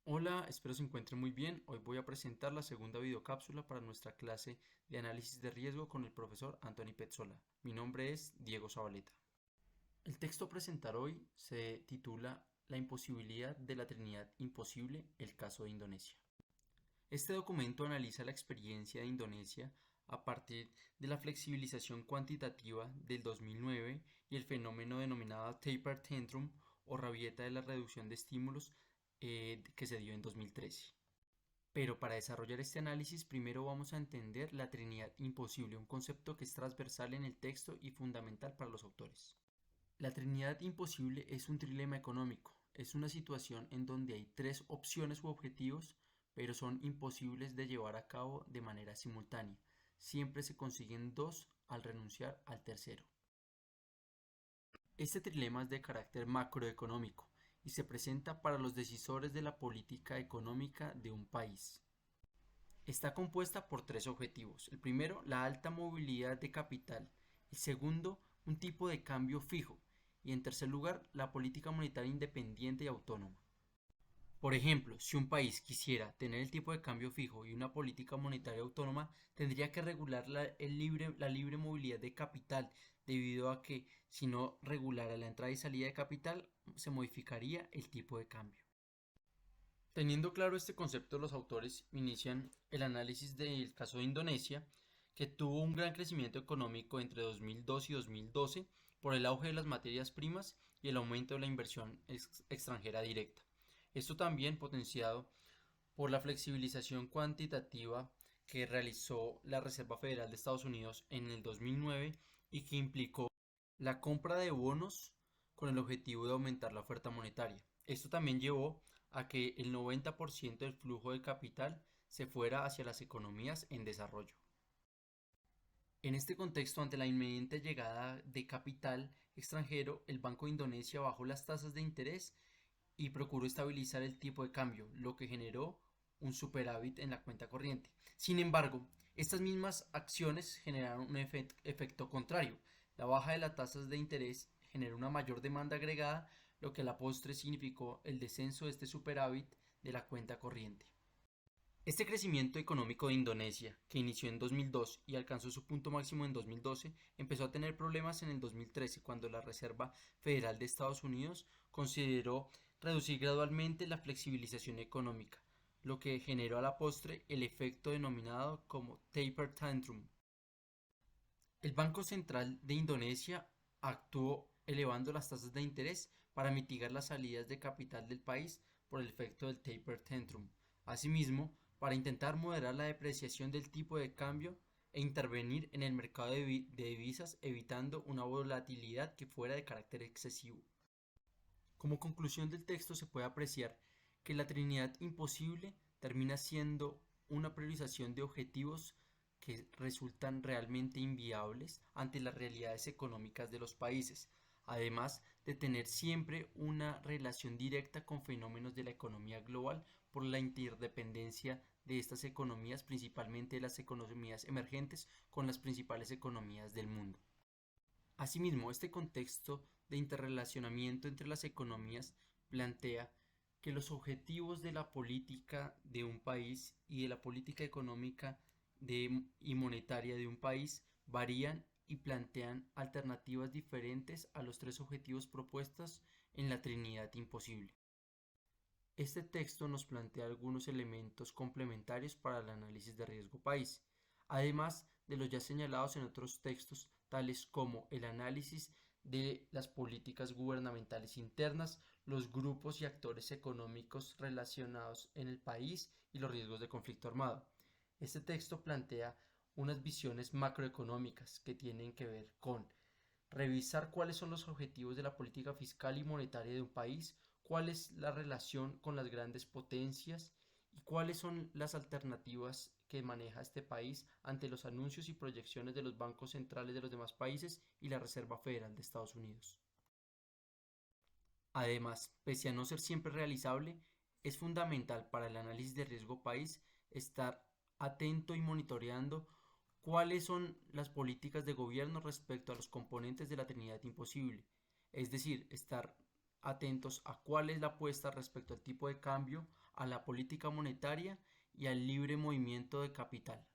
Hola, espero se encuentren muy bien. Hoy voy a presentar la segunda videocápsula para nuestra clase de análisis de riesgo con el profesor Anthony Petzola. Mi nombre es Diego Zabaleta. El texto a presentar hoy se titula La imposibilidad de la Trinidad Imposible, el caso de Indonesia. Este documento analiza la experiencia de Indonesia a partir de la flexibilización cuantitativa del 2009 y el fenómeno denominado taper tantrum o rabieta de la reducción de estímulos que se dio en 2013. Pero para desarrollar este análisis primero vamos a entender la Trinidad imposible, un concepto que es transversal en el texto y fundamental para los autores. La Trinidad imposible es un trilema económico, es una situación en donde hay tres opciones u objetivos, pero son imposibles de llevar a cabo de manera simultánea. Siempre se consiguen dos al renunciar al tercero. Este trilema es de carácter macroeconómico y se presenta para los decisores de la política económica de un país. Está compuesta por tres objetivos. El primero, la alta movilidad de capital. El segundo, un tipo de cambio fijo. Y en tercer lugar, la política monetaria independiente y autónoma. Por ejemplo, si un país quisiera tener el tipo de cambio fijo y una política monetaria autónoma, tendría que regular la libre movilidad de capital, debido a que si no regulara la entrada y salida de capital, se modificaría el tipo de cambio. Teniendo claro este concepto, los autores inician el análisis del caso de Indonesia, que tuvo un gran crecimiento económico entre 2002 y 2012 por el auge de las materias primas y el aumento de la inversión extranjera directa. Esto también potenciado por la flexibilización cuantitativa que realizó la Reserva Federal de Estados Unidos en el 2009 y que implicó la compra de bonos con el objetivo de aumentar la oferta monetaria. Esto también llevó a que el 90% del flujo de capital se fuera hacia las economías en desarrollo. En este contexto, ante la inminente llegada de capital extranjero, el Banco de Indonesia bajó las tasas de interés y procuró estabilizar el tipo de cambio, lo que generó un superávit en la cuenta corriente. Sin embargo, estas mismas acciones generaron un efecto contrario. La baja de las tasas de interés generó una mayor demanda agregada, lo que a la postre significó el descenso de este superávit de la cuenta corriente. Este crecimiento económico de Indonesia, que inició en 2002 y alcanzó su punto máximo en 2012, empezó a tener problemas en el 2013 cuando la Reserva Federal de Estados Unidos consideró reducir gradualmente la flexibilización económica, lo que generó a la postre el efecto denominado como taper tantrum. El Banco Central de Indonesia actuó elevando las tasas de interés para mitigar las salidas de capital del país por el efecto del taper tantrum. Asimismo, para intentar moderar la depreciación del tipo de cambio e intervenir en el mercado de divisas evitando una volatilidad que fuera de carácter excesivo. Como conclusión del texto se puede apreciar que la Trinidad imposible termina siendo una priorización de objetivos que resultan realmente inviables ante las realidades económicas de los países, además de tener siempre una relación directa con fenómenos de la economía global por la interdependencia de estas economías, principalmente las economías emergentes, con las principales economías del mundo. Asimismo, este contexto de interrelacionamiento entre las economías plantea que los objetivos de la política de un país y de la política económica y monetaria de un país varían y plantean alternativas diferentes a los tres objetivos propuestos en la Trinidad imposible. Este texto nos plantea algunos elementos complementarios para el análisis de riesgo país, además de los ya señalados en otros textos, tales como el análisis de las políticas gubernamentales internas, los grupos y actores económicos relacionados en el país y los riesgos de conflicto armado. Este texto plantea unas visiones macroeconómicas que tienen que ver con revisar cuáles son los objetivos de la política fiscal y monetaria de un país, cuál es la relación con las grandes potencias y cuáles son las alternativas que maneja este país ante los anuncios y proyecciones de los bancos centrales de los demás países y la Reserva Federal de Estados Unidos. Además, pese a no ser siempre realizable, es fundamental para el análisis de riesgo país estar atento y monitoreando cuáles son las políticas de gobierno respecto a los componentes de la Trinidad imposible, es decir, estar atentos a cuál es la apuesta respecto al tipo de cambio, a la política monetaria y al libre movimiento de capital.